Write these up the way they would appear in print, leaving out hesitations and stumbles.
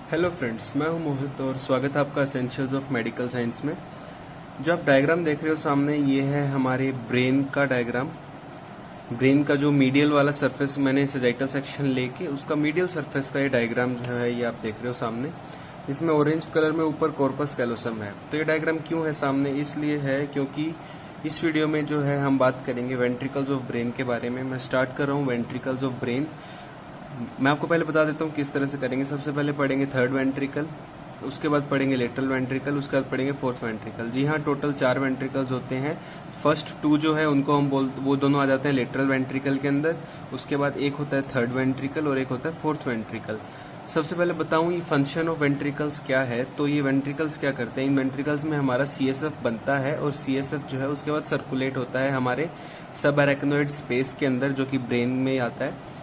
Hello friends, मैं हूं मोहित और स्वागत है आपका एसेंशियल्स ऑफ मेडिकल साइंस में। जो आप डायग्राम देख रहे हो सामने, ये है हमारे ब्रेन का डायग्राम। ब्रेन का जो मीडियल वाला सरफेस मैंने सेजाइटल सेक्शन लेके उसका मीडियल सरफेस का ये डायग्राम जो है ये आप देख रहे हो सामने। इसमें ऑरेंज कलर में ऊपर कॉर्पस कैलोसम है। तो ये डायग्राम क्यों है सामने? इसलिए है क्योंकि इस वीडियो में जो है हम बात करेंगे वेंट्रिकल्स ऑफ ब्रेन के बारे में। मैं स्टार्ट कर रहा हूँ वेंट्रिकल्स ऑफ ब्रेन। मैं आपको पहले बता देता हूँ किस तरह से करेंगे। सबसे पहले पढ़ेंगे थर्ड वेंट्रिकल, उसके बाद पढ़ेंगे लेटरल वेंट्रिकल, उसके बाद पढ़ेंगे फोर्थ वेंट्रिकल। जी हाँ, टोटल 4 वेंट्रिकल्स होते हैं। फर्स्ट 2 जो है उनको हम वो दोनों आ जाते हैं लेटरल वेंट्रिकल के अंदर। उसके बाद एक होता है थर्ड वेंट्रिकल और एक होता है फोर्थ वेंट्रिकल। सबसे पहले बताऊं ये फंक्शन ऑफ वेंट्रिकल्स क्या है। तो ये वेंट्रिकल्स क्या करते हैं, इन वेंट्रिकल्स में हमारा सीएसएफ बनता है और सीएसएफ जो है उसके बाद सर्कुलेट होता है हमारे सब अरेक्नोइड स्पेस के अंदर जो कि ब्रेन में आता है,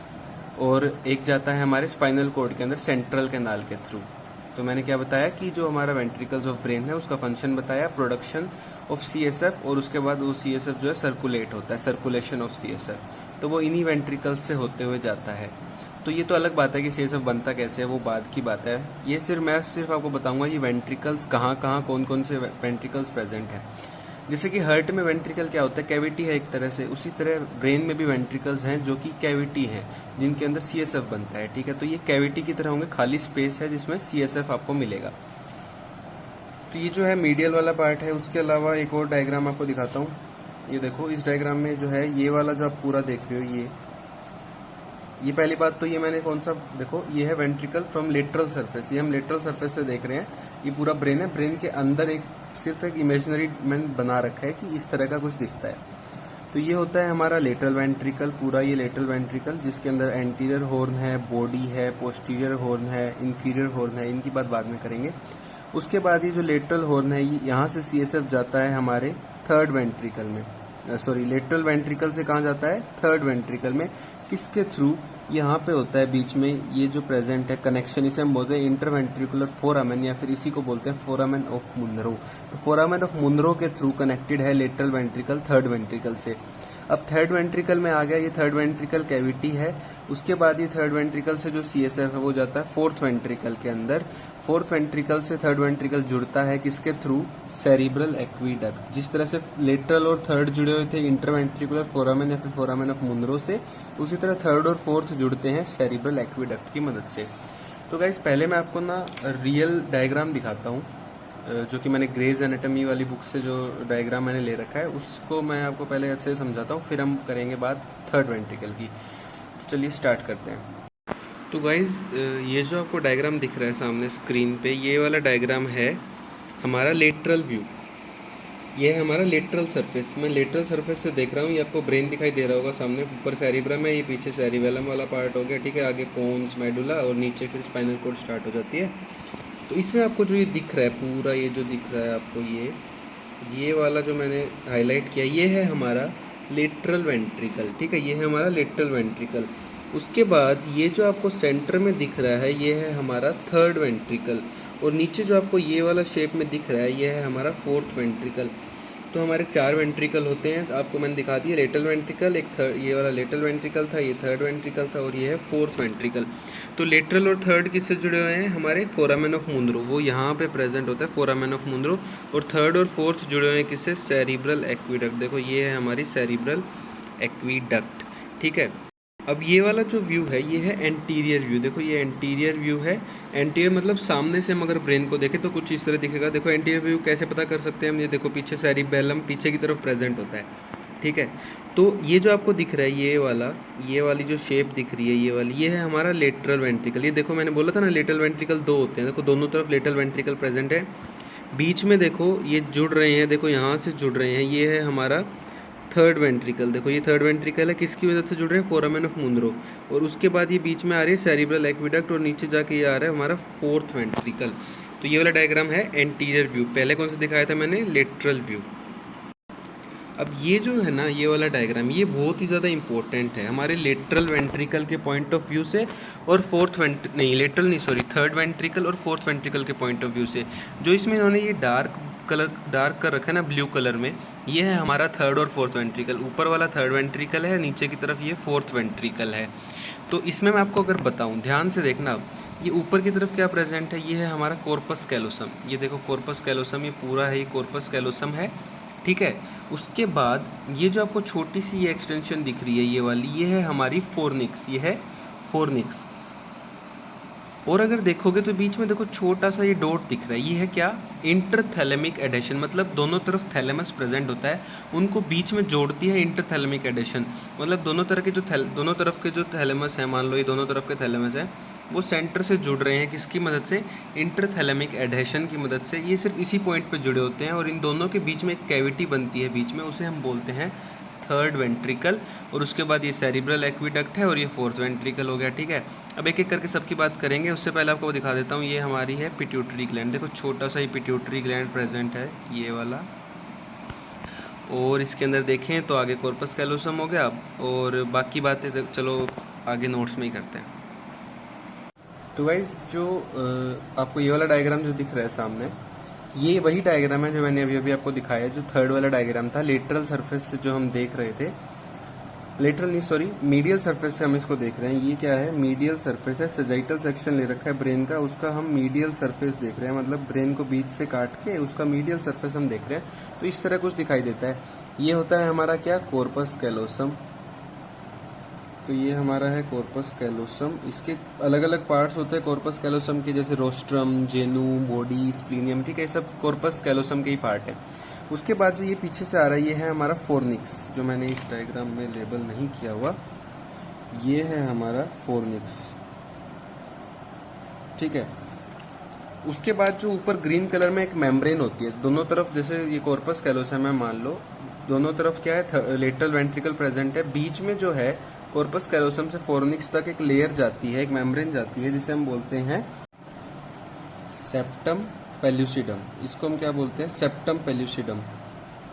और एक जाता है हमारे स्पाइनल कॉर्ड के अंदर सेंट्रल कैनाल के थ्रू। तो मैंने क्या बताया कि जो हमारा वेंट्रिकल्स ऑफ ब्रेन है उसका फंक्शन बताया प्रोडक्शन ऑफ सीएसएफ, और उसके बाद वो सीएसएफ जो है सर्कुलेट होता है, सर्कुलेशन ऑफ सीएसएफ। तो वो इन्हीं वेंट्रिकल्स से होते हुए जाता है। तो ये तो अलग बात है कि सीएसएफ बनता कैसे है, वो बाद की बात है। ये मैं सिर्फ आपको बताऊंगा ये वेंट्रिकल्स कहाँ कहाँ कौन कौन से वेंट्रिकल्स प्रेजेंट है। जैसे कि हार्ट में वेंट्रिकल क्या होता है, कैविटी है एक तरह से, उसी तरह ब्रेन में भी वेंट्रिकल्स हैं जो कि कैविटी हैं, जिनके अंदर सीएसएफ बनता है। ठीक है, तो ये कैविटी की तरह होंगे, खाली स्पेस है जिसमें सीएसएफ आपको मिलेगा। तो ये जो है मीडियल वाला पार्ट है। उसके अलावा एक और डायग्राम आपको दिखाता हूँ। ये देखो, इस डायग्राम में जो है ये वाला जो आप पूरा देख रहे हो, ये पहली बात तो ये मैंने कौन सा, देखो ये है वेंट्रिकल फ्रॉम लेटरल सरफेस। ये हम लेटरल सरफेस से देख रहे हैं। ये पूरा ब्रेन है, ब्रेन के अंदर एक सिर्फ एक इमेजिनरी मैंने बना रखा है कि इस तरह का कुछ दिखता है। तो ये होता है हमारा लेटरल वेंट्रिकल, पूरा ये लेटरल वेंट्रिकल, जिसके अंदर एंटीरियर हॉर्न है, बॉडी है, पोस्टीरियर हॉर्न है, इंफीरियर हॉर्न है। इनकी बात बाद में करेंगे। उसके बाद ये जो लेटरल हॉर्न है, यहाँ से सीएसएफ जाता है हमारे थर्ड वेंट्रिकल में, सॉरी लेटरल वेंट्रिकल से कहाँ जाता है, थर्ड वेंट्रिकल में। किसके थ्रू? यहाँ पे होता है बीच में ये जो प्रेजेंट है कनेक्शन, इसे हम बोलते हैं इंटरवेंट्रिकुलर फोरामेन, या फिर इसी को बोलते हैं फोरामेन ऑफ मुनरो। तो फोरामेन ऑफ मुनरो के थ्रू कनेक्टेड है लेटरल वेंट्रिकल थर्ड वेंट्रिकल से। अब थर्ड वेंट्रिकल में आ गया, ये थर्ड वेंट्रिकल कैविटी है। उसके बाद ये थर्ड वेंट्रिकल से जो सीएसएफ है वो जाता है फोर्थ वेंट्रिकल के अंदर। फोर्थ वेंट्रिकल से थर्ड वेंट्रिकल जुड़ता है किसके थ्रू? सेरिब्रल एक्वीडक्ट। जिस तरह से लेटरल और थर्ड जुड़े हुए थे इंटरवेंट्रिकुलर फोरामेन या फिर फोरामेन ऑफ मुनरो से, उसी तरह थर्ड और फोर्थ जुड़ते हैं सेरिब्रल एक्वीडक्ट की मदद से। तो गाइस, पहले मैं आपको ना रियल डायग्राम दिखाता हूँ, जो कि मैंने ग्रेज एनाटॉमी वाली बुक से जो डायग्राम मैंने ले रखा है उसको मैं आपको पहले अच्छे से समझाता हूँ, फिर हम करेंगे बात थर्ड वेंट्रिकल की। तो चलिए स्टार्ट करते हैं। तो गाइज, ये जो आपको डायग्राम दिख रहा है सामने स्क्रीन पे, ये वाला डायग्राम है हमारा लेटरल व्यू। ये है हमारा लेटरल सरफेस। मैं लेटरल सरफेस से देख रहा हूँ। ये आपको ब्रेन दिखाई दे रहा होगा सामने, ऊपर सेरिब्रम है, ये पीछे सेरिबेलम वाला पार्ट हो गया। ठीक है, आगे पोन्स, मेडुला, और नीचे फिर स्पाइनल कॉर्ड स्टार्ट हो जाती है। तो इसमें आपको जो ये दिख रहा है पूरा, ये जो दिख रहा है आपको, ये वाला जो मैंने हाईलाइट किया, ये है हमारा लेटरल वेंट्रिकल। ठीक है, ये है हमारा लेटरल वेंट्रिकल। उसके बाद ये जो आपको सेंटर में दिख रहा है, ये है हमारा थर्ड वेंट्रिकल, और नीचे जो आपको ये वाला शेप में दिख रहा है, ये है हमारा फोर्थ वेंट्रिकल। तो हमारे 4 वेंट्रिकल होते हैं। तो आपको मैंने दिखा दिया लेटरल वेंट्रिकल, एक थर्ड, ये वाला लेटरल वेंट्रिकल था, ये थर्ड वेंट्रिकल था, और ये है फोर्थ वेंट्रिकल। तो लेटरल और थर्ड किससे जुड़े हुए हैं? हमारे फोरामेन ऑफ मुनरो, वो यहाँ पे प्रेजेंट होता है फोरामेन ऑफ मुनरो। और थर्ड और फोर्थ जुड़े हुए हैं किससे? सेरिब्रल एक्वीडक्ट। देखो ये है हमारी सेरिब्रल एक्वीडक्ट। ठीक है, अब ये वाला जो व्यू है ये है एंटीरियर व्यू। देखो ये एंटीरियर व्यू है। एंटीरियर मतलब सामने से हम अगर ब्रेन को देखें तो कुछ इस तरह दिखेगा। देखो एंटीरियर व्यू कैसे पता कर सकते हैं हम? ये देखो पीछे सेरिबेलम पीछे की तरफ प्रेजेंट होता है। ठीक है, तो ये जो आपको दिख रहा है ये वाली जो शेप दिख रही है, ये है हमारा लेटरल वेंट्रिकल। ये देखो मैंने बोला था ना लेटरल वेंट्रिकल 2 होते हैं। देखो दोनों तरफ लेटरल वेंट्रिकल प्रेजेंट है। बीच में देखो ये जुड़ रहे हैं, देखो यहाँ से जुड़ रहे हैं, ये है हमारा थर्ड वेंट्रिकल। देखो ये थर्ड वेंट्रिकल है, किसकी वजह से जुड़ रहे हैं? Foramen of Munro. और उसके बाद ये बीच में आ रही है सेरिब्रल एक्वीडक्ट, और नीचे जाके ये आ रहा है हमारा फोर्थ वेंट्रिकल। तो ये वाला डायग्राम है एंटीरियर व्यू। पहले कौन सा दिखाया था मैंने? Lateral view. अब ये जो है ना ये वाला डायग्राम, ये बहुत ही ज़्यादा इंपॉर्टेंट है हमारे लेटरल वेंट्रिकल के पॉइंट ऑफ व्यू से, और थर्ड वेंट्रिकल और फोर्थ वेंट्रिकल के पॉइंट ऑफ व्यू से। जो इसमें इन्होंने ये डार्क कर रखा है ना ब्लू कलर में, ये है हमारा थर्ड और फोर्थ वेंट्रिकल। ऊपर वाला थर्ड वेंट्रिकल है, नीचे की तरफ ये फोर्थ वेंट्रिकल है। तो इसमें मैं आपको अगर बताऊं, ध्यान से देखना, ये ऊपर की तरफ क्या प्रेजेंट है, ये है हमारा कॉर्पस कैलोसम। ये देखो कॉर्पस कैलोसम, ये पूरा है, ये कॉर्पस कैलोसम है, ठीक है। उसके बाद ये जो आपको छोटी सी ये एक्सटेंशन दिख रही है ये वाली, ये है हमारी फोर्निक्स, ये है फोर्निक्स। और अगर देखोगे तो बीच में देखो छोटा सा ये डॉट दिख रहा है, ये है क्या, इंटरथैलेमिक एडेशन, मतलब दोनों तरफ थैलेमस प्रेजेंट होता है, उनको बीच में जोड़ती है इंटरथैलेमिक एडेशन। मतलब दोनों तरफ के जो थैलेमस है, मान लो ये दोनों तरफ के थैलेमस है, वो सेंटर से जुड़ रहे हैं, किसकी मदद से, इंटरथैलेमिक एडेशन की मदद से। ये सिर्फ इसी पॉइंट पे जुड़े होते हैं और इन दोनों के बीच में एक कैविटी बनती है बीच में, उसे हम बोलते हैं थर्ड वेंट्रिकल। और उसके बाद ये सेरिब्रल एक्विडक्ट है और ये फोर्थ वेंट्रिकल हो गया, ठीक है। अब एक एक करके सबकी बात करेंगे, उससे पहले आपको दिखा देता हूँ, ये हमारी है पिट्यूटरी ग्लैंड। देखो छोटा सा ही पिट्यूटरी ग्लैंड प्रेजेंट है, ये वाला। और इसके अंदर देखें तो आगे कॉर्पस कैलोसम हो गया, और बाकी बातें तो चलो आगे नोट्स में ही करते हैं। तो गाइस जो आपको ये वाला डायग्राम जो दिख रहा है सामने, ये वही डायग्राम है जो मैंने अभी अभी आपको दिखाया, जो थर्ड वाला डायग्राम था। लेटरल सरफेस से जो हम देख रहे थे, लेटरल नहीं सॉरी मीडियल सरफेस से हम इसको देख रहे हैं। ये क्या है, मीडियल सरफेस है। सजाइटल सेक्शन ले रखा है ब्रेन का, उसका हम मीडियल सरफेस देख रहे हैं, मतलब ब्रेन को बीच से काट के उसका मीडियल सरफेस हम देख रहे हैं। तो इस तरह कुछ दिखाई देता है। ये होता है हमारा क्या, कॉर्पस कैलोसम। तो ये हमारा है कॉर्पस कैलोसम। इसके अलग अलग पार्ट्स होते हैं कॉर्पस कैलोसम के, जैसे रोस्ट्रम, जेनू, बॉडी, स्प्लीनियम, ठीक है, सब कॉर्पस कैलोसम के ही पार्ट है। उसके बाद जो ये पीछे से आ रहा है, ये है हमारा फोर्निक्स, जो मैंने इस डायग्राम में लेबल नहीं किया हुआ, ये है हमारा फोर्निक्स, ठीक है। उसके बाद जो ऊपर ग्रीन कलर में एक मेम्ब्रेन होती है दोनों तरफ, जैसे ये कॉर्पस कैलोसम है मान लो, दोनों तरफ क्या है, लेटरल वेंट्रिकल प्रेजेंट है, बीच में जो है कॉर्पस कैलोसम से फोर्निक्स तक एक लेयर जाती है, एक मेम्ब्रेन जाती है, जिसे हम बोलते हैं सेप्टम पेल्यूसिडम। इसको हम क्या बोलते हैं, सेप्टम पेल्यूसिडम।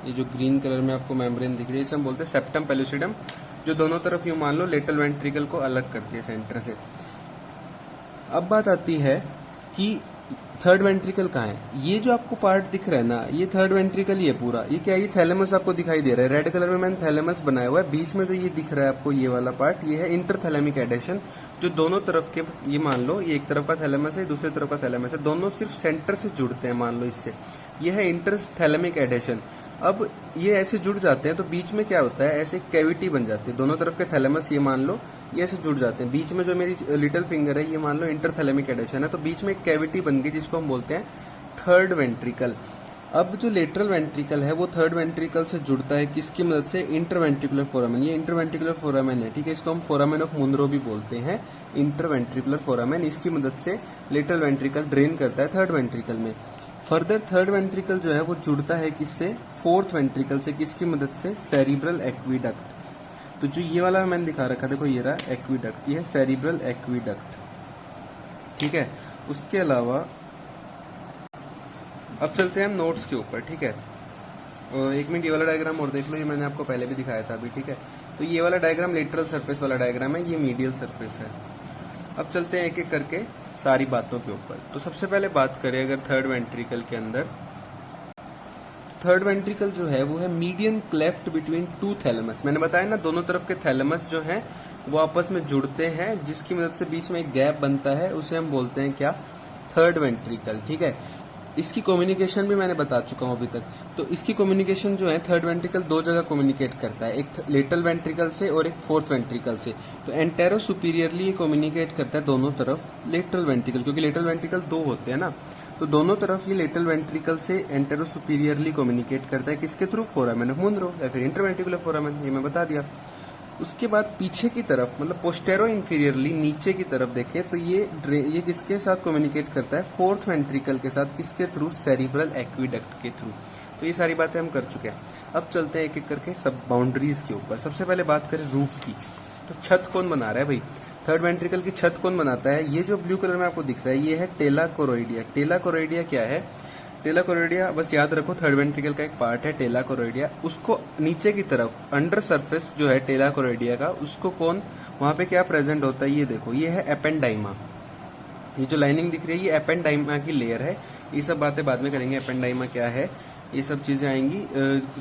ये जो ग्रीन कलर में आपको मेम्ब्रेन दिख रही है, इसे हम बोलते हैं सेप्टम पेल्यूसिडम, जो दोनों तरफ यूं मान लो लेटरल वेंट्रिकल को अलग करती है सेंटर से। अब बात आती है कि थर्ड वेंट्रिकल कहाँ है। ये जो आपको पार्ट दिख रहा है ना, ये थर्ड वेंट्रिकल ही है पूरा। ये क्या है, ये थैलेमस आपको दिखाई दे रहा है, रेड कलर में मैंने थैलेमस बनाया हुआ है। बीच में जो ये दिख रहा है आपको ये वाला पार्ट, ये है इंटरथैलेमिक एडेशन, जो दोनों तरफ के, ये मान लो ये एक तरफ का थैलेमस है, दूसरी तरफ का थैलेमस है, दोनों सिर्फ सेंटर से जुड़ते हैं, मान लो इससे। ये है इंटरथैलेमिक एडेशन। अब ये ऐसे जुड़ जाते हैं तो बीच में क्या होता है, ऐसे कैविटी बन जाती है, दोनों तरफ के थैलेमस ये मान लो ये ऐसे जुड़ जाते हैं। बीच में जो मेरी लिटिल फिंगर है, ये मान लो इंटरथैलेमिक एडेशन है, तो बीच में एक कैविटी बन गई जिसको हम बोलते हैं थर्ड वेंट्रिकल। अब जो लेटरल वेंट्रिकल है वो थर्ड वेंट्रिकल से जुड़ता है, किसकी मदद से, इंटरवेंट्रिकुलर फोरामेन। ये इंटरवेंट्रिकुलर फोरामेन है, ठीक है, इसको हम फोरामेन ऑफ मुनरो भी बोलते हैं, इंटरवेंट्रिकुलर फोरामेन। इसकी मदद से लेटरल वेंट्रिकल ड्रेन करता है थर्ड वेंट्रिकल में। फर्दर थर्ड वेंट्रिकल जो है वो जुड़ता है किससे, फोर्थ वेंट्रिकल से, किसकी मदद से, सेरिब्रल एक्विडक्ट। तो जो ये वाला मैंने दिखा रखा, देखो ये रहा एक्विडक्ट, ये है सेरिब्रल एक्विडक्ट, ठीक है। उसके अलावा अब चलते हैं हम नोट्स के ऊपर, ठीक है। एक मिनट, ये वाला डायग्राम और देख लो, ये मैंने आपको पहले भी दिखाया था अभी, ठीक है। तो ये वाला डायग्राम लेटरल सरफेस वाला डायग्राम है, ये मीडियल सरफेस है। अब चलते हैं एक एक करके सारी बातों के ऊपर। तो सबसे पहले बात करें अगर थर्ड वेंट्रिकल के अंदर, थर्ड वेंट्रिकल जो है वो है median cleft between two thalamus. मैंने बताया ना, दोनों तरफ के थैलेमस जो हैं वो आपस में जुड़ते हैं, जिसकी मदद से बीच में एक गैप बनता है, उसे हम बोलते हैं क्या, थर्ड वेंट्रिकल, ठीक है। इसकी कम्युनिकेशन भी मैंने बता चुका हूं अभी तक। तो इसकी कम्युनिकेशन जो है, थर्ड वेंट्रिकल दो जगह कम्युनिकेट करता है, एक लेटरल वेंट्रिकल से और एक फोर्थ वेंट्रिकल से। तो एंटेरो सुपीरियरली ये कम्युनिकेट करता है दोनों तरफ लेटरल वेंट्रिकल, क्योंकि लेटरल वेंट्रिकल दो होते हैं ना, तो दोनों तरफ ये लेटरल वेंट्रिकल से एंटेरो सुपीरियरली कम्युनिकेट करता है, किसके थ्रू, फोरामेन ऑफ मुनरो या फिर इंटरवेंट्रिकुलर फोरामेन, ये मैं बता दिया। उसके बाद पीछे की तरफ, मतलब पोस्टेरो इंफीरियरली नीचे की तरफ देखें तो ये किसके साथ कम्युनिकेट करता है, फोर्थ वेंट्रिकल के साथ, किसके थ्रू, सेरिब्रल एक्विडक्ट के थ्रू। तो ये सारी बातें हम कर चुके हैं। अब चलते हैं एक एक करके सब बाउंड्रीज के ऊपर। सबसे पहले बात करें रूफ की, तो छत कौन बना रहा है भाई, थर्ड वेंट्रिकल की छत कौन बनाता है। ये जो ब्लू कलर में आपको दिख रहा है, ये है टेला कोरोइडिया। टेला कोरोइडिया क्या है, टेला कोरोइडिया बस याद रखो, थर्ड वेंट्रिकल का एक पार्ट है टेला कोरोइडिया। उसको नीचे की तरफ अंडर सरफेस जो है टेला कोरोइडिया का, उसको कौन, वहां पे क्या प्रेजेंट होता है, ये देखो, ये है एपेंडाइमा। ये जो लाइनिंग दिख रही है, ये एपेंडाइमा की लेयर है। ये सब बातें बाद में करेंगे, एपेंडाइमा क्या है, ये सब चीजें आएंगी,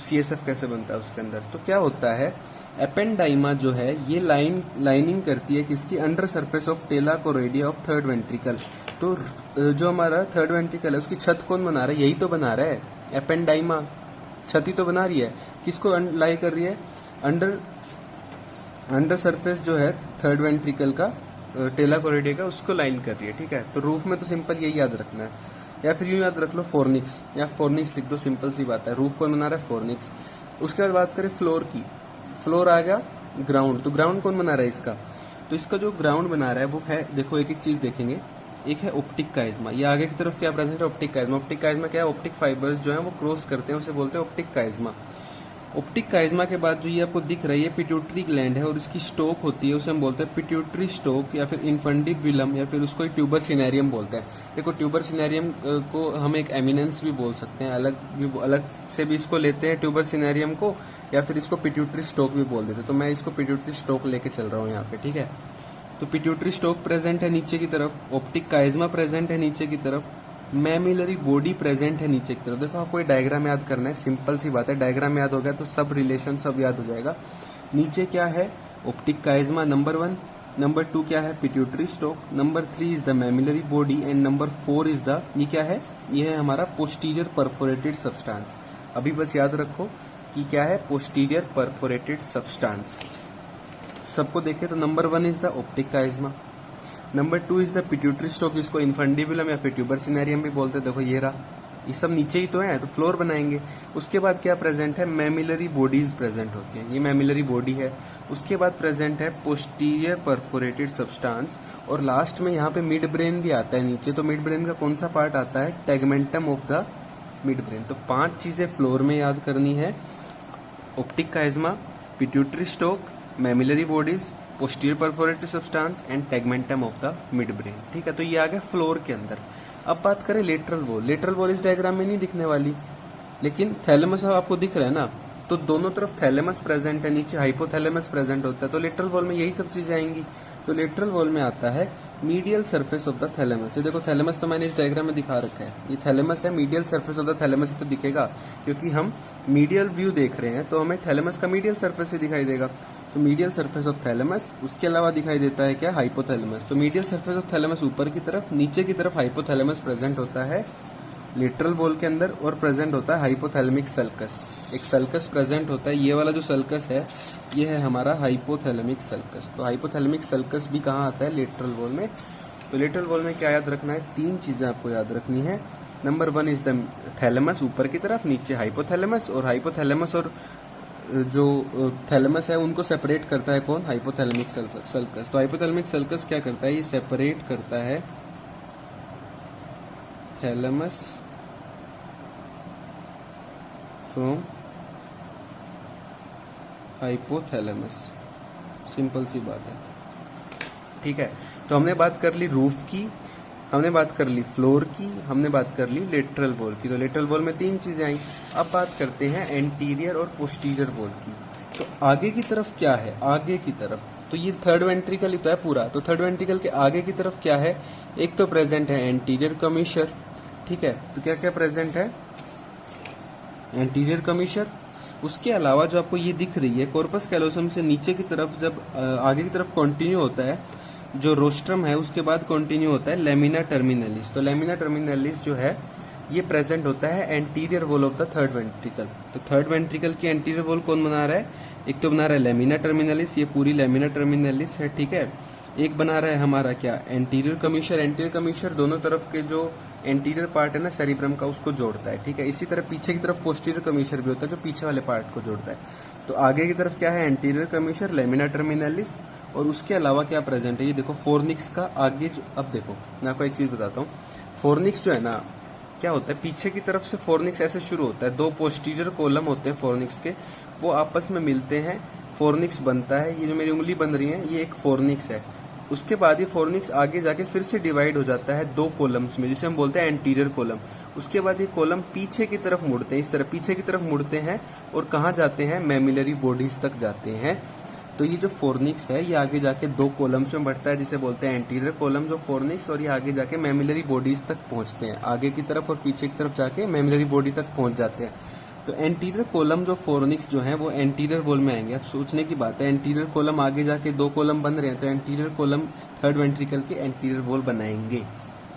CSF कैसे बनता है उसके अंदर। तो क्या होता है एपेंडाइमा जो है ये लाइनिंग करती है किसकी, under surface of tela choroidea of third ventricle. तो जो हमारा थर्ड वेंट्रिकल है उसकी छत कौन बना रहा है, यही तो बना रहा है एपेंडाइमा, छत ही तो बना रही है। किसको लाई कर रही है, अंडर सरफेस जो है थर्ड वेंट्रिकल का टेला कोरोइडिया का, उसको लाइन कर रही है। ठीक है, तो रूफ में तो सिंपल यही याद रखना है, या फिर यूं याद रख लो फोर्निक्स, या फोर्निक्स लिख दो, सिंपल सी बात है। रूफ कौन बना रहा है, फोर्निक्स। उसके बाद बात करें फ्लोर की, फ्लोर आ गया ग्राउंड, तो ग्राउंड कौन बना रहा है इसका, तो इसका जो ग्राउंड बना रहा है वो है, देखो एक एक चीज देखेंगे। एक है ऑप्टिक काइज्मा, ये आगे की तरफ क्या प्रेजेंट है, ऑप्टिक काइज्मा। ऑप्टिक काइज्मा क्या है, ऑप्टिक फाइबर्स जो है वो क्रॉस करते हैं, उसे बोलते हैं ऑप्टिक काइज्मा। ऑप्टिक काइज्मा के बाद जो ये आपको दिख रहा है ये पिट्यूटरी ग्लैंड है, और इसकी स्टोक होती है, उसे हम बोलते हैं पिट्यूटरी स्टोक, या फिर इन्फंडिबुलम, या फिर उसको ट्यूबर सिनेरियम बोलते हैं। देखो ट्यूबर सिनेरियम को हम एक एमिनेंस भी बोल सकते हैं, अलग से भी इसको लेते हैं ट्यूबर सिनेरियम को, या फिर इसको पिट्यूटरी स्टोक भी बोल देते हैं। तो मैं इसको पिट्यूटरी स्टोक लेके चल रहा हूँ यहाँ पे, ठीक है। तो पिट्यूटरी स्टोक प्रेजेंट है नीचे की तरफ, ऑप्टिक काइज्मा प्रेजेंट है नीचे की तरफ, मैमिलरी बॉडी प्रेजेंट है नीचे की तरफ। देखो आपको ये डायग्राम याद करना है, सिंपल सी बात है, डायग्राम याद हो गया तो सब रिलेशन सब याद हो जाएगा। नीचे क्या है, ऑप्टिक काइज्मा नंबर 1, नंबर 2 क्या है, pituitary stalk, number 3 is the mammillary body, and number 4 is the, ये क्या है, ये है हमारा पोस्टीरियर परफोरेटेड सब्सटेंस। अभी बस याद रखो कि क्या है, पोस्टीरियर परफोरेटेड सब्सटेंस। सबको देखे तो number 1 is the optic chiasma, number 2 is the pituitary stalk, जिसको इन्फंडिबुलम या फिर ट्यूबर सिनेरियम भी बोलते हैं। देखो ये रहा, ये सब नीचे ही तो है, तो फ्लोर बनाएंगे। उसके बाद क्या प्रेजेंट है, मैमिलरी बॉडीज प्रेजेंट होती है, ये मैमिलरी बॉडी है। उसके बाद प्रेजेंट है पोस्टीरियर परफोरेटेड सब्सटेंस, और लास्ट में यहाँ पे मिड ब्रेन भी आता है नीचे। तो मिड ब्रेन का कौन सा पार्ट आता है, tegmentum of the midbrain. तो 5 चीजें फ्लोर में याद करनी है, optic chiasma, pituitary stalk, mammillary bodies, posterior perforated substance and tegmentum of the midbrain. ठीक है, तो ये आ गया फ्लोर के अंदर। अब बात करें लेटरल वॉल, लेटरल वॉल इस डायग्राम में नहीं दिखने वाली, लेकिन थैलेमस आपको दिख रहा है ना, तो दोनों तरफ थैलेमस प्रेजेंट है, नीचे हाइपोथैलेमस प्रेजेंट होता है, तो लेटरल वॉल में यही सब चीजें आएंगी। तो लेटरल वॉल में आता है medial surface of the thalamus. ये देखो थैलेमस तो मैंने इस डायग्राम में दिखा रखा है, ये थैलेमस है, medial surface of the thalamus तो दिखेगा, क्योंकि हम मीडियल व्यू देख रहे हैं, तो हमें थैलेमस का मीडियल सरफेस ही दिखाई देगा। तो मीडियल सरफेस ऑफ थैलेमस, उसके अलावा दिखाई देता है क्या, हाइपोथैलेमस। तो मीडियल सरफेस ऑफ थैलेमस ऊपर की तरफ, नीचे की तरफ हाइपोथैलेमस प्रेजेंट होता है लेटरल वॉल के अंदर, और प्रेजेंट होता है हाइपोथैलेमिक सल्कस। एक सल्कस प्रेजेंट होता है, ये वाला जो सल्कस है ये है हमारा हाइपोथैलेमिक सल्कस। तो हाइपोथैलेमिक सल्कस भी कहाँ आता है, लेटरल वॉल में। तो लेटरल वॉल में क्या याद रखना है, 3 चीजें आपको याद रखनी है। नंबर 1 इज द थैलेमस ऊपर की तरफ, नीचे हाइपोथैलेमस, और हाइपोथैलेमस और जो थैलेमस है उनको सेपरेट करता है कौन, हाइपोथैलेमिक सल्कस। तो हाइपोथैलेमिक सल्कस क्या करता है, ये सेपरेट करता है थैलेमस फ्रॉम हाइपोथैलेमस, सिंपल सी बात है। ठीक है, तो हमने बात कर ली रूफ की, हमने बात कर ली फ्लोर की, हमने बात कर ली लेटरल वॉल की। तो लेटरल वॉल में 3 चीजें आई। अब बात करते हैं एंटीरियर और पोस्टीरियर वॉल की। तो आगे की तरफ क्या है, आगे की तरफ, तो ये थर्ड वेंट्रिकल ही तो है पूरा। तो थर्ड वेंट्रिकल के आगे की तरफ क्या है, एक तो प्रेजेंट है एंटीरियर कमीशर। ठीक है, तो क्या क्या प्रेजेंट है, एंटीरियर कमीशर। उसके अलावा जो आपको ये दिख रही है कॉर्पस कैलोसम से नीचे की तरफ, जब आगे की तरफ कंटिन्यू होता है, जो रोस्ट्रम है उसके बाद कंटिन्यू होता है लेमिना टर्मिनलिस। तो लेमिना टर्मिनलिस जो है ये प्रेजेंट होता है anterior wall of the third ventricle. तो थर्ड वेंट्रिकल की एंटीरियर वॉल कौन बना रहा है, एक तो बना रहा है लेमिना टर्मिनलिस, ये पूरी लेमिना टर्मिनलिस है। ठीक है, एक बना रहा है हमारा क्या, एंटीरियर कमीशर। एंटीरियर कमीशर दोनों तरफ के जो एंटीरियर पार्ट है ना सेरिब्रम का, उसको जोड़ता है। ठीक है, इसी तरह पीछे की तरफ पोस्टीरियर कमीशर भी होता है जो पीछे वाले पार्ट को जोड़ता है। तो आगे की तरफ क्या है, एंटीरियर कमीशर, लेमिना टर्मिनलिस, और उसके अलावा क्या प्रेजेंट है, ये देखो फोर्निक्स का आगे जो, अब देखो मैं आपको एक चीज बताता हूँ, फोर्निक्स जो है ना क्या होता है, पीछे की तरफ से फोर्निक्स ऐसे शुरू होता है, 2 पोस्टीरियर कॉलम होते हैं फोर्निक्स के, वो आपस में मिलते हैं, फोर्निक्स बनता है। ये जो मेरी उंगली बन रही है ये एक फोर्निक्स है। उसके बाद ये फोर्निक्स आगे जाके फिर से डिवाइड हो जाता है 2 कॉलम्स में, जिसे हम बोलते हैं एंटीरियर कॉलम। उसके बाद ये कॉलम पीछे की तरफ मुड़ते हैं, इस तरह पीछे की तरफ मुड़ते हैं, और कहाँ जाते हैं, मैमिलरी बॉडीज तक जाते हैं। तो ये जो फोर्निक्स है ये आगे जाके 2 कॉलम्स में बढ़ता है, जिसे बोलते हैं एंटीरियर कॉलम्स ऑफ फोर्निक्स, और ये आगे जाके मैमिलरी बॉडीज तक पहुंचते हैं, आगे की तरफ और पीछे की तरफ जाके मैमिलरी बॉडी तक पहुंच जाते हैं। तो एंटीरियर कोलम जो फोरनिक्स जो है वो एंटीरियर वॉल में आएंगे। अब सोचने की बात है, एंटीरियर कोलम आगे जाके 2 कोलम बन रहे हैं, तो एंटीरियर कोलम थर्ड वेंट्रिकल के एंटीरियर वॉल बनाएंगे,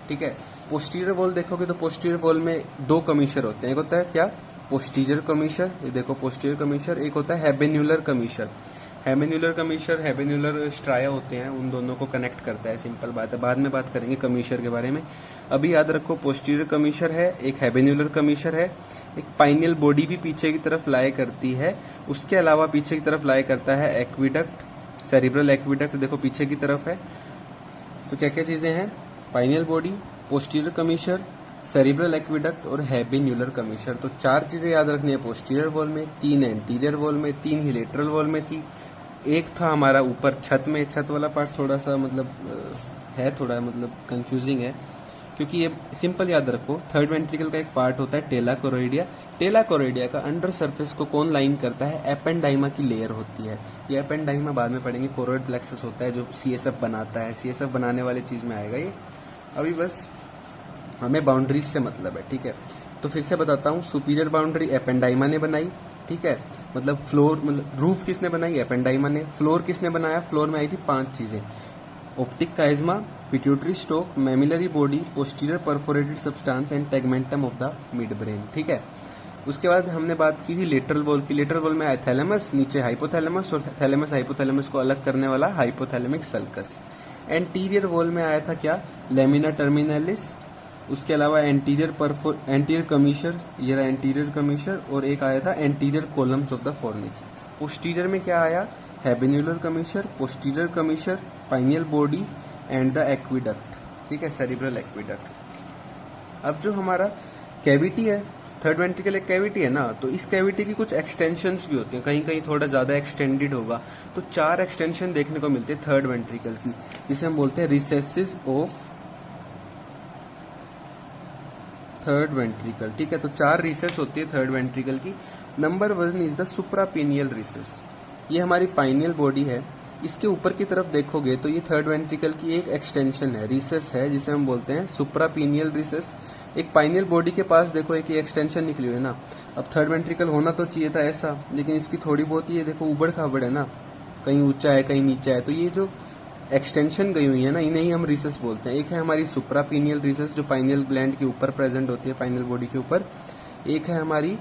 ठीक है। पोस्टीरियर वॉल देखोगे तो पोस्टीरियर वॉल में 2 कमीशर होते हैं। एक होता है क्या, पोस्टीरियर कमीशर, ये देखो पोस्टीरियर कमीशर। एक होता है हैबेन्यूलर कमीशर। हैबेन्यूलर कमीशर, हैबेन्यूलर स्ट्राया होते हैं, उन दोनों को कनेक्ट करता है, सिंपल बात है। बाद में बात करेंगे कमीशर के बारे में। अभी याद रखो, पोस्टीरियर कमीशर है, एक हैबेन्यूलर कमीशर है, एक पाइनियल बॉडी भी पीछे की तरफ लाए करती है। उसके अलावा पीछे की तरफ लाए करता है एक्विडक्ट, सेरिब्रल एक्विडक्ट, देखो पीछे की तरफ है। तो क्या क्या चीजें हैं, pineal body, posterior commissure, cerebral aqueduct और हैबेन्यूलर कमीशर। तो 4 चीजें याद रखनी है पोस्टीरियर वॉल में, 3 एंटीरियर वॉल में, 3 ही लेटरल वॉल में थी। एक था हमारा ऊपर छत में। छत वाला पार्ट थोड़ा सा मतलब है, थोड़ा मतलब कंफ्यूजिंग है, क्योंकि ये सिंपल याद रखो, थर्ड वेंट्रिकल का एक पार्ट होता है टेला कोरोइडिया। टेला कोरोइडिया का अंडर सरफेस को कौन लाइन करता है, एपेंडाइमा की लेयर होती है। ये एपेंडाइमा बाद में पढ़ेंगे, कोरोइड प्लेक्सस होता है जो सीएसएफ बनाता है, सीएसएफ बनाने वाली चीज में आएगा ये। अभी बस हमें बाउंड्रीज से मतलब है, ठीक है। तो फिर से बताता हूँ, सुपीरियर बाउंड्री एपेंडाइमा ने बनाई, ठीक है। मतलब फ्लोर, मतलब रूफ किसने बनाई, एपेंडाइमा ने। फ्लोर किसने बनाया, फ्लोर में आई थी 5 चीजें, optic chiasma, pituitary stalk, mammillary body, posterior perforated substance and tegmentum of the midbrain, ठीक है। उसके बाद हमने बात की थी लेटरल वॉल की। लेटरल वॉल में आया थैलेमस, नीचे हाइपोथैलेमस और थैलेमस हाइपोथैलेमस को अलग करने वाला हाइपोथैलेमिक सल्कस। एंटीरियर वॉल में आया था क्या, लेमिना टर्मिनलिस। उसके अलावा एंटीरियर कमीशर, ये रहा एंटीरियर कमीशर, और एक आया था anterior columns of the fornix. Posterior में क्या आया, habenular commissure, posterior commissure, pineal body and the aqueduct, ठीक है, सेरिब्रल एक्विडक्ट। अब जो हमारा कैविटी है, थर्ड वेंट्रिकल एक कैविटी है ना, तो इस कैविटी की कुछ एक्सटेंशंस भी होती हैं, कहीं कहीं थोड़ा ज्यादा एक्सटेंडेड होगा। तो 4 एक्सटेंशन देखने को मिलते हैं थर्ड वेंट्रिकल की, जिसे हम बोलते हैं रिसेसिस ऑफ थर्ड वेंट्रिकल, ठीक है। तो 4 रिसेस होती है थर्ड वेंट्रिकल की। Number 1 is the suprapineal recess. ये हमारी पाइनियल बॉडी है, इसके ऊपर की तरफ देखोगे तो ये थर्ड वेंट्रिकल की एक एक्सटेंशन है, रिसेस है, जिसे हम बोलते हैं सुप्रापिनियल रिसेस। एक पाइनियल बॉडी के पास देखो एक एक्सटेंशन निकली हुई है ना। अब थर्ड वेंट्रिकल होना तो चाहिए था ऐसा, लेकिन इसकी थोड़ी बहुत ये देखो उबड़ खाबड़ है ना, कहीं ऊंचा है कहीं नीचा है। तो ये जो एक्सटेंशन गई हुई है ना, इन्हें ही हम रिसेस बोलते हैं। एक है हमारी सुप्रापिनियल रिसेस जो पाइनियल ग्लैंड के ऊपर प्रेजेंट होती है, पाइनियल बॉडी के ऊपर। एक है हमारी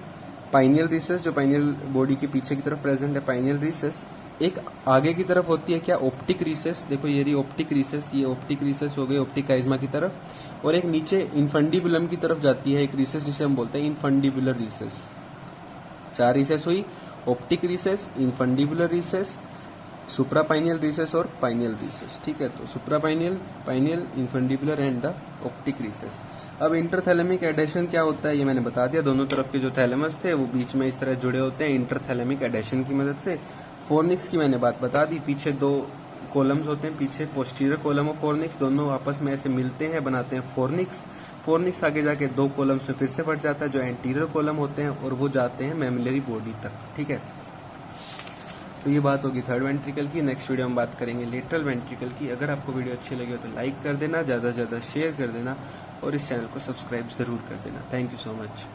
पाइनियल रिसेस जो पाइनियल बॉडी के पीछे की तरफ प्रेजेंट है, पाइनियल रिसेस। एक आगे की तरफ होती है क्या, ऑप्टिक रिसेस, देखो ये रही ऑप्टिक रिसेस, ये ऑप्टिक रिसेस हो गई ऑप्टिक काइज्मा की तरफ। और एक नीचे इनफंडिबुलम की तरफ जाती है एक रिसेस, जिसे हम बोलते हैं इनफंडिबुलर रिसेस। 4 रिसेस हुई, optic recess, infundibular recess, suprapineal recess और पाइनियल रिसेस, ठीक है। तो suprapineal, pineal, infundibular and the optic recess. अब इंटरथैलेमिक एडेशन क्या होता है ये मैंने बता दिया, दोनों तरफ के जो थैलेमस थे वो बीच में इस तरह जुड़े होते हैं इंटरथैलेमिक एडेशन की मदद से। फोरनिक्स की मैंने बात बता दी, पीछे 2 कॉलम्स होते हैं, पीछे पोस्टीरियर कॉलम और फोरनिक्स, दोनों आपस में ऐसे मिलते हैं, बनाते हैं फोरनिक्स। फोरनिक्स आगे जाके 2 कॉलम्स में फिर से बढ़ जाता है जो एंटीरियर कॉलम होते हैं, और वो जाते हैं मैमिलरी बॉडी तक, ठीक है। तो ये बात होगी थर्ड वेंट्रिकल की। नेक्स्ट वीडियो हम बात करेंगे लेटरल वेंट्रिकल की। अगर आपको वीडियो अच्छी लगी हो तो लाइक कर देना, ज़्यादा से ज़्यादा शेयर कर देना और इस चैनल को सब्सक्राइब ज़रूर कर देना। Thank you so much.